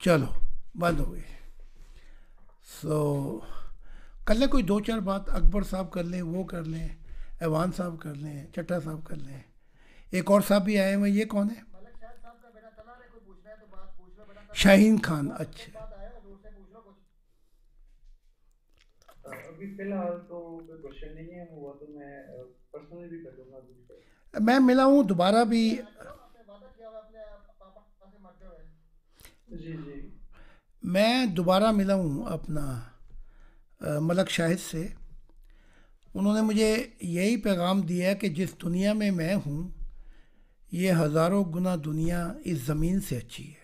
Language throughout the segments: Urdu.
چلو بند ہو گئی. سو کر لیں کوئی دو چار بات. اکبر صاحب کر لیں, وہ کر لیں, ایوان صاحب کر لیں, چٹا صاحب کر لیں. ایک اور صاحب بھی آئے ہوئے, یہ کون ہے؟ شاہین خان. اچھا ابھی فی الحال تو کوئی کوشچن نہیں ہے. ہوا تو میں پرسنلی بھی کر دوں گا ابھی. میں ملا ہوں دوبارہ بھی. جی جی. میں دوبارہ ملا ہوں اپنا ملک شاہد سے. انہوں نے مجھے یہی پیغام دیا کہ جس دنیا میں میں ہوں یہ ہزاروں گنا دنیا اس زمین سے اچھی ہے.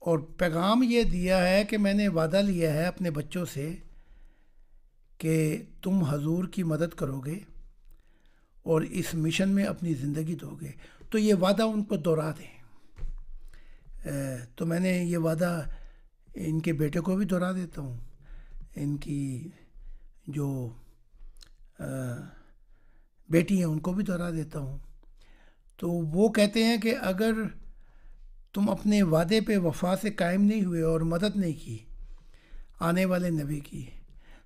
اور پیغام یہ دیا ہے کہ میں نے وعدہ لیا ہے اپنے بچوں سے کہ تم حضور کی مدد کرو گے اور اس مشن میں اپنی زندگی دو گے. تو یہ وعدہ ان کو دوہرا دیں. تو میں نے یہ وعدہ ان کے بیٹے کو بھی دوہرا دیتا ہوں, ان کی جو بیٹی ہیں ان کو بھی دوہرا دیتا ہوں. تو وہ کہتے ہیں کہ اگر تم اپنے وعدے پہ وفا سے قائم نہیں ہوئے اور مدد نہیں کی آنے والے نبی کی,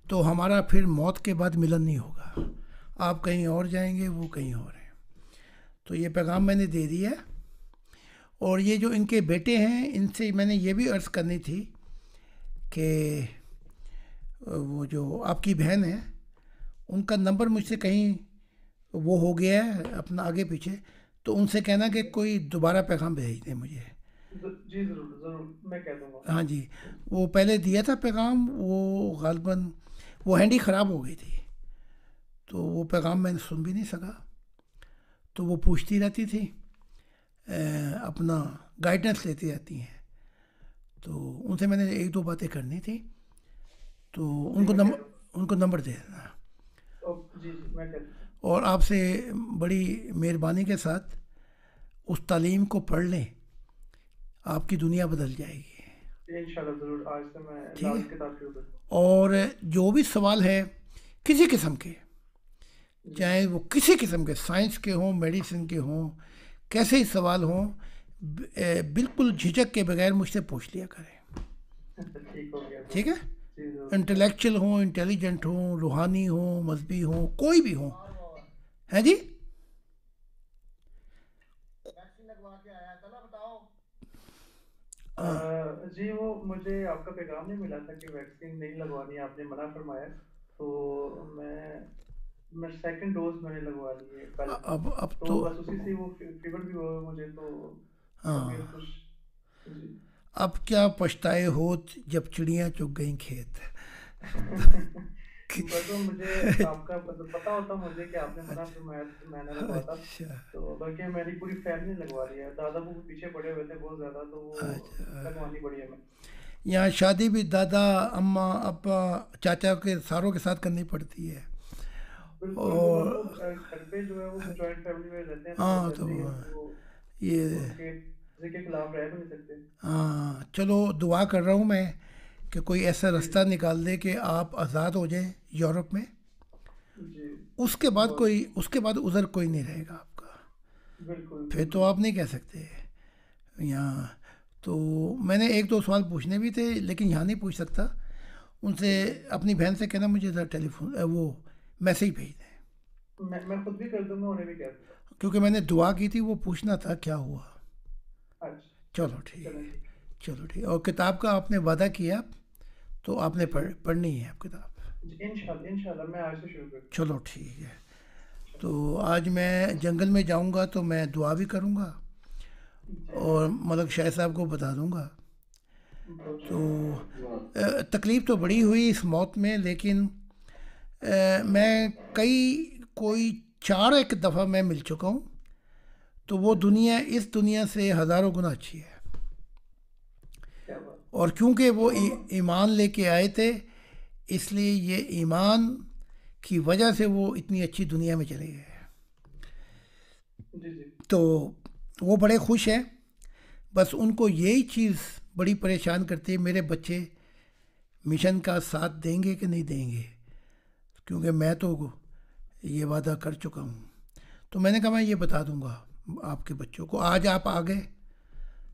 تو ہمارا پھر موت کے بعد ملن نہیں ہوگا. آپ کہیں اور جائیں گے, وہ کہیں اور ہیں. تو یہ پیغام میں نے دے دیا. اور یہ جو ان کے بیٹے ہیں ان سے میں نے یہ بھی عرض کرنی تھی کہ وہ جو آپ کی بہن ہے ان کا نمبر مجھ سے کہیں وہ ہو گیا ہے اپنا آگے پیچھے, تو ان سے کہنا کہ کوئی دوبارہ پیغام بھیج دیں مجھے. جی ضرور ضرور میں کہہ دوں گا. ہاں جی, وہ پہلے دیا تھا پیغام, وہ غالباً وہ ہینڈی خراب ہو گئی تھی تو وہ پیغام میں سن بھی نہیں سکا. تو وہ پوچھتی رہتی تھی, اپنا گائیڈنس لیتی رہتی ہیں. تو ان سے میں نے ایک دو باتیں کرنی تھی, تو جی میں کہہ دوں. ان کو نمبر دے دینا. جی جی میں کہہ دوں. اور آپ سے بڑی مہربانی کے ساتھ اس تعلیم کو پڑھ لیں, آپ کی دنیا بدل جائے گی. انشاءاللہ ضرور آج سے میں ٹھیک لازم ہے. کتاب شروع کروں. اور جو بھی سوال ہے کسی قسم کے, جی چاہے وہ کسی قسم کے سائنس کے ہوں, میڈیسن کے ہوں, کیسے ہی سوال ہوں, بالکل جھجک کے بغیر مجھ سے پوچھ لیا کریں. ٹھیک ہو گیا تو. ٹھیک ہے. جی ضرور. انٹلیکچوئل ہوں, انٹیلیجنٹ ہوں, روحانی ہوں, مذہبی ہوں, کوئی بھی ہوں. ہیں جی. جی وہ مجھے آپ کا پیغام نہیں ملا تھا کہ ویکسین نہیں لگوانی, آپ نے منع فرمایا. تو میں سیکنڈ ڈوز میں نے لگوا لی ہے کل. اب تو تو بس اسی سے وہ فیور بھی ہوا مجھے, تو ہاں, طبیعت کچھ. جی. اب کیا پچھتائے ہوت جب چڑیاں چگ گئیں کھیت. بس وہ مجھے آپ کا پتہ ہوتا مجھے کہ آپ نے منع فرمایا تھا تو میں نے لگواتا. اچھا تو باقی میری پوری فیملی نے لگوا لیا ہے. دادا ابو بھی پیچھے پڑے ہوئے تھے بہت زیادہ, تو وہ اچھا. لگوانی پڑی ہمیں. یہاں شادی بھی دادا اماں ابا چاچا کے ساروں کے ساتھ کرنی پڑتی ہے. بالکل وہ اور اب وہ گھر پہ جو ہے وہ جوائنٹ فیملی میں رہتے ہیں تو ہاں, پھر تو ویسے ہی اب وہ یہ ان کے کسی کے خلاف رہ بھی نہیں سکتے. ہاں, چلو دعا کر رہا ہوں میں کہ کوئی ایسا جی رستہ نکال دے کہ آپ آزاد ہو جائیں یورپ میں. جی. اس کے بعد بہت عذر کوئی نہیں رہے گا آپ کا. بالکل پھر تو بالکل. آپ نہیں کہہ سکتے یہاں. تو میں نے ایک دو سوال پوچھنے بھی تھے لیکن یہاں نہیں پوچھ سکتا. ان سے جی اپنی بہن سے کہنا مجھے ذرا ٹیلی فون وہ میسیج بھیج دیں, میں خود بھی کر دوں گا, انہیں بھی کہہ دوں گا. کیونکہ میں نے دعا کی تھی, وہ پوچھنا تھا کیا ہوا. اچھا چلو ٹھیک چلیں ہے. ٹھیک. چلو ٹھیک. اور کتاب کا آپ نے وعدہ کیا تو آپ نے جی پڑھنی ہے آپ کتاب. جی انشاءاللہ میں آج سے شروع کر دوں چلو ٹھیک ہے. گا. تو آج میں جنگل میں جاؤں گا تو میں دعا بھی کروں گا جی اور ملک شاہ صاحب کو بتا دوں گا. بہت تو شکریہ. تکلیف تو بڑی ہوئی اس موت میں, لیکن میں کوئی 4 دفعہ میں مل چکا ہوں, تو وہ دنیا اس دنیا سے ہزاروں گنا اچھی ہے. کیا بات. اور کیونکہ وہ ایمان لے کے آئے تھے, اس لیے یہ ایمان کی وجہ سے وہ اتنی اچھی دنیا میں چلے گئے. جی جی تو وہ بڑے خوش ہیں. بس ان کو یہی چیز بڑی پریشان کرتی ہے, میرے بچے مشن کا ساتھ دیں گے کہ نہیں دیں گے, کیونکہ میں تو یہ وعدہ کر چکا ہوں. تو میں نے کہا میں یہ بتا دوں گا آپ کے بچوں کو. آج آپ آ گئے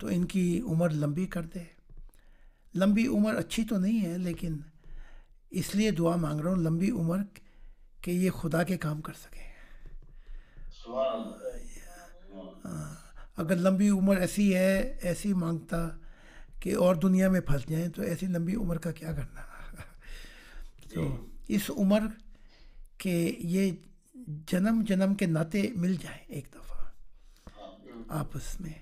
تو ان کی عمر لمبی کر دے. لمبی عمر اچھی تو نہیں ہے، لیکن اس لیے دعا مانگ رہا ہوں لمبی عمر کہ یہ خدا کے کام کر سکیں. اگر لمبی عمر ایسی مانگتا کہ اور دنیا میں پھنس جائیں تو ایسی لمبی عمر کا کیا کرنا. تو اس عمر کہ یہ جنم جنم کے ناطے مل جائیں ایک دفعہ آپس میں،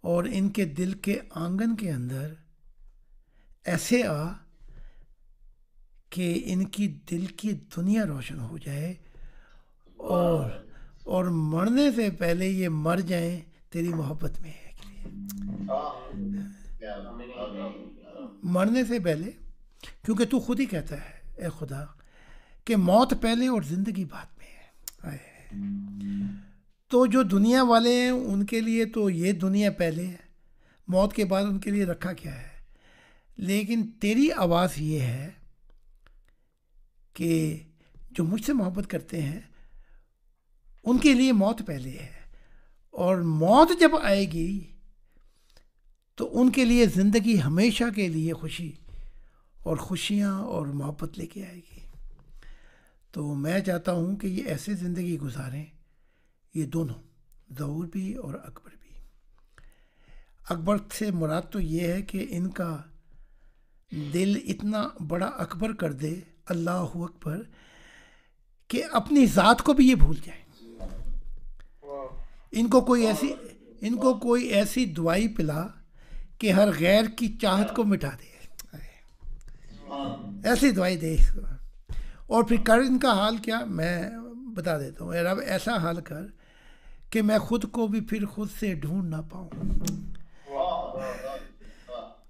اور ان کے دل کے آنگن کے اندر ایسے کہ ان کی دل کی دنیا روشن ہو جائے، اور مرنے سے پہلے یہ مر جائیں تیری محبت میں ہے. مرنے سے پہلے، کیونکہ تو خود ہی کہتا ہے اے خدا کہ موت پہلے اور زندگی بعد میں ہے. تو جو دنیا والے ہیں ان کے لیے تو یہ دنیا پہلے ہے، موت کے بعد ان کے لیے رکھا کیا ہے. لیکن تیری آواز یہ ہے کہ جو مجھ سے محبت کرتے ہیں ان کے لیے موت پہلے ہے، اور موت جب آئے گی تو ان کے لیے زندگی ہمیشہ کے لیے خوشی اور خوشیاں اور محبت لے کے آئے گی. تو میں چاہتا ہوں کہ یہ ایسے زندگی گزاریں، یہ دونوں، ظہور بھی اور اکبر بھی. اکبر سے مراد تو یہ ہے کہ ان کا دل اتنا بڑا اکبر کر دے، اللہ اکبر، کہ اپنی ذات کو بھی یہ بھول جائیں. ان کو کوئی ایسی دوائی پلا کہ ہر غیر کی چاہت کو مٹا دے، ایسی دوائی دے اس کو. اور پھر کر ان کا حال کیا، میں بتا دیتا ہوں. اے رب ایسا حال کر کہ میں خود کو بھی پھر خود سے ڈھونڈ نہ پاؤں،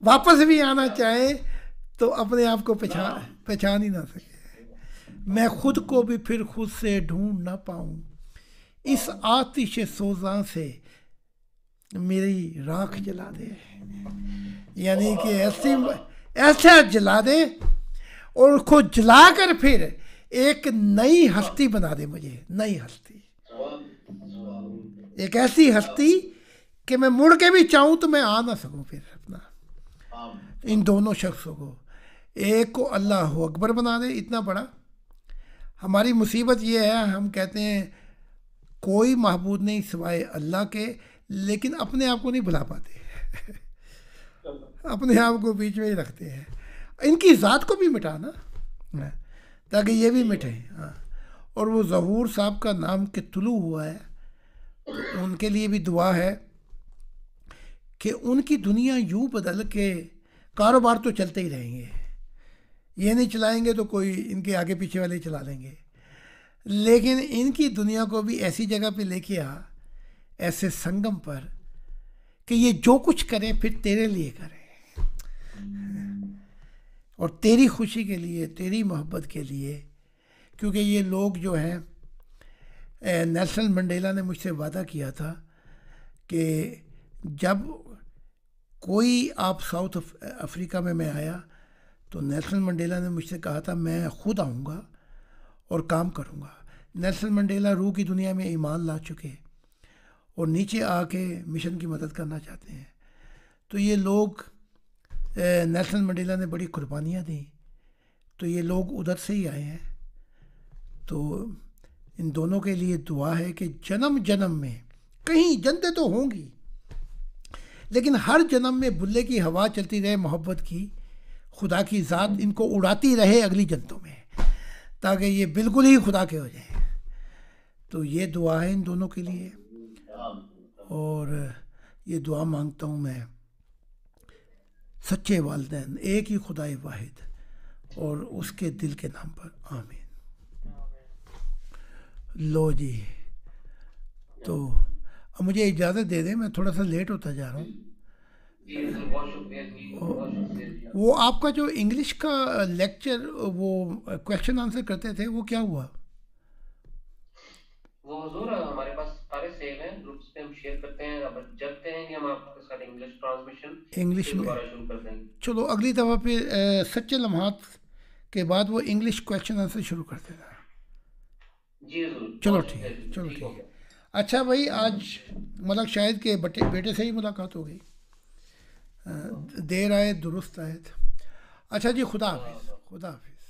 واپس بھی آنا چاہے تو اپنے آپ کو پہچان ہی نہ سکے. میں خود کو بھی پھر خود سے ڈھونڈ نہ پاؤں، اس آتش سوزاں سے میری راکھ جلا دے. یعنی کہ ایسا جلا دے اور اس کو جلا کر پھر ایک نئی ہستی بنا دے مجھے، نئی ہستی، ایک ایسی ہستی کہ میں مڑ کے بھی چاہوں تو میں آ نہ سکوں پھر اپنا. ان دونوں شخصوں کو، ایک کو اللہ اکبر بنا دے اتنا بڑا. ہماری مصیبت یہ ہے، ہم کہتے ہیں کوئی معبود نہیں سوائے اللہ کے، لیکن اپنے آپ کو نہیں بھلا پاتے، اپنے آپ کو بیچ میں ہی رکھتے ہیں. ان کی ذات کو بھی مٹانا تاکہ یہ بھی مٹے. اور وہ ظہور صاحب کا نام کہ طلوع ہوا ہے، تو ان کے لیے بھی دعا ہے کہ ان کی دنیا یوں بدل کے کاروبار تو چلتے ہی رہیں گے، یہ نہیں چلائیں گے تو کوئی ان کے آگے پیچھے والے چلا لیں گے، لیکن ان کی دنیا کو بھی ایسی جگہ پہ لے کے آ، ایسے سنگم پر کہ یہ جو کچھ کریں پھر تیرے لیے کریں، اور تیری خوشی کے لیے، تیری محبت کے لیے. کیونکہ یہ لوگ جو ہیں، نیلسن منڈیلا نے مجھ سے وعدہ کیا تھا کہ جب کوئی آپ ساؤتھ افریقہ میں آیا تو نیلسن منڈیلا نے مجھ سے کہا تھا میں خود آؤں گا اور کام کروں گا. نیلسن منڈیلا روح کی دنیا میں ایمان لا چکے اور نیچے آ کے مشن کی مدد کرنا چاہتے ہیں. تو یہ لوگ، نیلسن منڈیلا نے بڑی قربانیاں دیں، تو یہ لوگ ادھر سے ہی آئے ہیں. تو ان دونوں کے لیے دعا ہے کہ جنم جنم میں، کہیں جنتیں تو ہوں گی لیکن ہر جنم میں بلے کی ہوا چلتی رہے محبت کی، خدا کی ذات ان کو اڑاتی رہے اگلی جنتوں میں، تاکہ یہ بالکل ہی خدا کے ہو جائیں. تو یہ دعا ہے ان دونوں کے لیے، اور یہ دعا مانگتا ہوں میں سچے والدین، ایک ہی خدائے واحد اور اس کے دل کے نام پر، آمین. لو جی، تو اب مجھے اجازت دے دیں، میں تھوڑا سا لیٹ ہوتا جا رہا ہوں. وہ آپ کا جو انگلش کا لیکچر، وہ کویشچن آنسر کرتے تھے، وہ کیا ہوا؟ وہ حضور ہمارے پاس سارے سیو ہیں، گروپس پہ ہم شیئر کرتے ہیں. اب جب کہیں گے ہم آپ کے ساتھ انگلش ٹرانسمیشن انگلش میں دوبارہ شروع کر دیں گے. چلو اگلی دفعہ پھر سچے لمحات کے بعد وہ انگلش کویشچن آنسر شروع کر دینا. جی حضور. چلو ٹھیک ہے، چلو ٹھیک ہے. اچھا بھائی، آج ملک شاہد کے بیٹے سے ہی ملاقات ہو گئی. دیر آیت درست آیت. اچھا جی، خدا حافظ. خدا حافظ.